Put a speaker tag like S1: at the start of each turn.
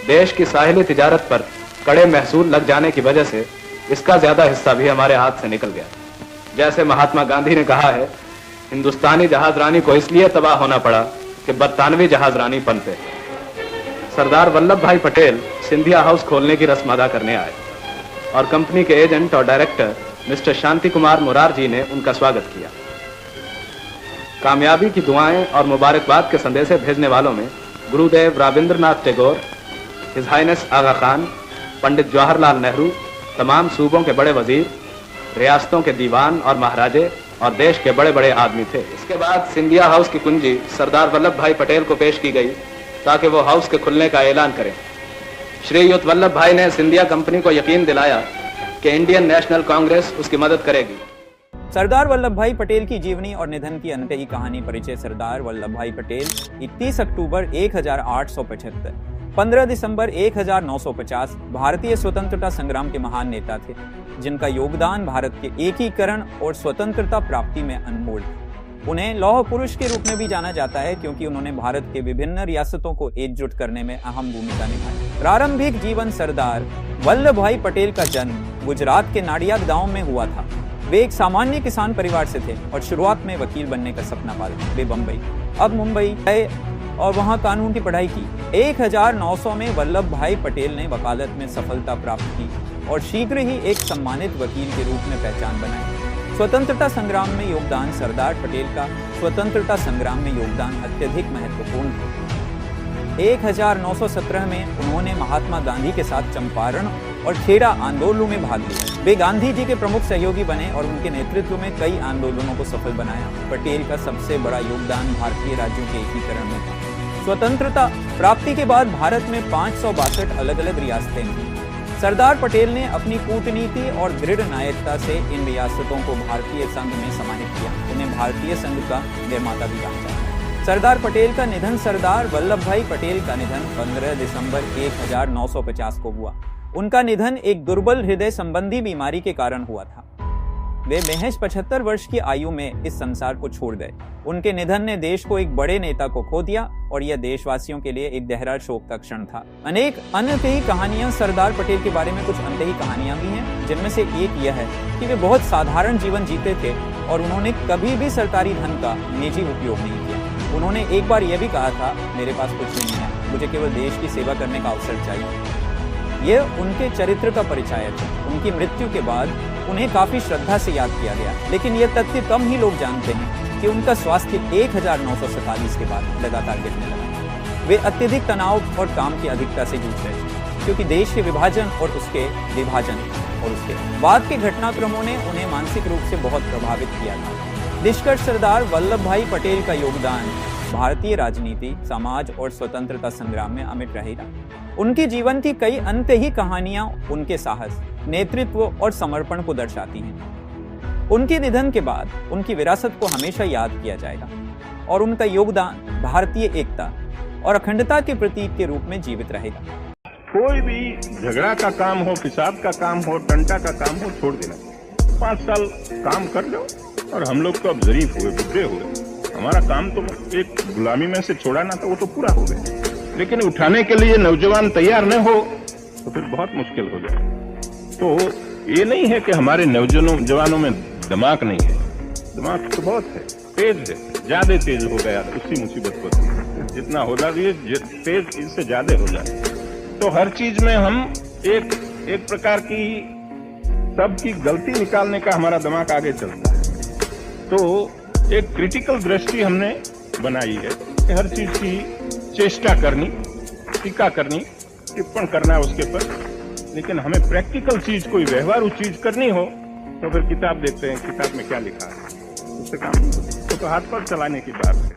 S1: देश की साहिली तिजारत पर कड़े महसूल लग जाने की वजह से इसका ज्यादा हिस्सा भी हमारे हाथ से निकल गया। जैसे महात्मा गांधी ने कहा है, हिंदुस्तानी जहाजरानी को इसलिए तबाह होना पड़ा कि बरतानवी जहाजरानी पनपे। सरदार वल्लभ भाई पटेल सिंधिया हाउस खोलने की रस्म अदा करने आए और कंपनी के एजेंट और डायरेक्टर मिस्टर शांति कुमार मुरारजी ने उनका स्वागत किया। कामयाबी की दुआएं और मुबारकबाद के संदेशे भेजने वालों में गुरुदेव रविंद्रनाथ टैगोर, हिज हाइनेस आगा खान, पंडित जवाहरलाल नेहरू, तमाम सूबों के बड़े वजीर, रियासतों के दीवान और महाराजे और देश के बड़े बड़े आदमी थे। इसके बाद सिंधिया हाउस की कुंजी सरदार वल्लभ भाई पटेल को पेश की गई ताकि वो हाउस के खुलने का ऐलान करें। श्रीयुत वल्लभ भाई ने सिंधिया कंपनी को यकीन दिलाया कि इंडियन नेशनल कांग्रेस उसकी मदद करेगी।
S2: सरदार वल्लभ भाई पटेल की जीवनी और निधन की अनकही कहानी। परिचय। सरदार वल्लभ भाई पटेल 31 अक्टूबर 1875, 15 दिसंबर 1950 भारतीय स्वतंत्रता संग्राम के महान नेता थे, जिनका योगदान भारत के एकीकरण और स्वतंत्रता प्राप्ति में अनमोल है। उन्हें लौह पुरुष के रूप में भी जाना जाता है क्योंकि उन्होंने भारत के विभिन्न रियासतों को एकजुट करने में अहम भूमिका निभाई। प्रारंभिक जीवन। सरदार वल्लभ भाई पटेल का जन्म गुजरात के नाडियाद गांव में हुआ था। वे एक सामान्य किसान परिवार से थे और शुरुआत में वकील बनने का सपना पाले। वे बम्बई, अब मुंबई गए और वहां कानून की पढ़ाई की। 1900 में वल्लभ भाई पटेल ने वकालत में सफलता प्राप्त की और शीघ्र ही एक सम्मानित वकील के रूप में पहचान बनाई। स्वतंत्रता संग्राम में योगदान। सरदार पटेल का स्वतंत्रता संग्राम में योगदान अत्यधिक महत्वपूर्ण है। 1917 में उन्होंने महात्मा गांधी के साथ चंपारण और खेड़ा आंदोलनों में भाग लिया। वे गांधी जी के प्रमुख सहयोगी बने और उनके नेतृत्व में कई आंदोलनों को सफल बनाया। पटेल का सबसे बड़ा योगदान भारतीय राज्यों के एकीकरण में था। स्वतंत्रता प्राप्ति के बाद भारत में 562 अलग अलग रियासतें थीं। सरदार पटेल ने अपनी कूटनीति और दृढ़ नायकता से इन रियासतों को भारतीय संघ में समाहित किया। उन्हें भारतीय संघ का निर्माता भी कहा जाता है। सरदार पटेल का निधन। सरदार वल्लभ भाई पटेल का निधन 15 दिसंबर 1950 को हुआ। उनका निधन एक दुर्बल हृदय संबंधी बीमारी के कारण हुआ था। वे महज 75 वर्ष की आयु में इस संसार को छोड़ गए। उनके निधन ने देश को एक बड़े नेता को खो दिया और यह देशवासियों के लिए एक गहरा शोक का क्षण था। अनेक अनकही कहानियां। सरदार पटेल के बारे में कुछ अनकही कहानियां भी हैं, जिनमें से एक यह है कि वे बहुत साधारण जीवन जीते थे और उन्होंने कभी भी सरकारी धन का निजी उपयोग नहीं किया। उन्होंने एक बार यह भी कहा था, मेरे पास कुछ नहीं है, मुझे केवल देश की सेवा करने का अवसर चाहिए। यह उनके चरित्र का परिचय है। उनकी मृत्यु के बाद उन्हें काफी श्रद्धा से याद किया गया, लेकिन यह तथ्य कम ही लोग जानते हैं कि उनका स्वास्थ्य 1947 के बाद लगातार गिरने लगा। वे अत्यधिक तनाव और काम की अधिकता से जूझ रहे थे क्योंकि देश के विभाजन और उसके विभाजन और उसके बाद के घटनाक्रमों ने उन्हें मानसिक रूप से बहुत प्रभावित किया था। निष्कर्ष। सरदार वल्लभ भाई पटेल का योगदान भारतीय राजनीति, समाज और स्वतंत्रता संग्राम में अमिट रहेगा। उनके जीवन की कई अनकही कहानियां उनके साहस, नेतृत्व और समर्पण को दर्शाती हैं। उनके निधन के बाद उनकी विरासत को हमेशा याद किया जाएगा और उनका योगदान भारतीय एकता और अखंडता के प्रतीक के रूप में जीवित रहेगा।
S3: कोई भी झगड़ा का काम हो, फिसाद का काम हो, टंटा का काम हो, छोड़ देना। 5 साल काम कर लो। और हम लोग तो अब ज़रीफ हुए, बुढ़े हुए। हमारा काम तो एक गुलामी में से छोड़ाना था, वो तो पूरा हो गया। लेकिन उठाने के लिए नौजवान तैयार न हो तो फिर बहुत मुश्किल हो जाए। तो ये नहीं है कि हमारे नौजवानों में दिमाग नहीं है, दिमाग तो बहुत है, तेज है, ज्यादा तेज हो गया उसी मुसीबत पर। जितना हो जाए तेज, इससे ज्यादा हो जाए तो हर चीज में हम एक प्रकार की सबकी गलती निकालने का हमारा दिमाग आगे चलता है। तो एक क्रिटिकल दृष्टि हमने बनाई है कि हर चीज की चेष्टा करनी, टीका करनी, टिप्पण करना है उसके पर, लेकिन हमें प्रैक्टिकल चीज, कोई व्यवहारू चीज करनी हो तो फिर किताब देखते हैं, किताब में क्या लिखा है, उससे काम तो हाथ पर चलाने की बात है।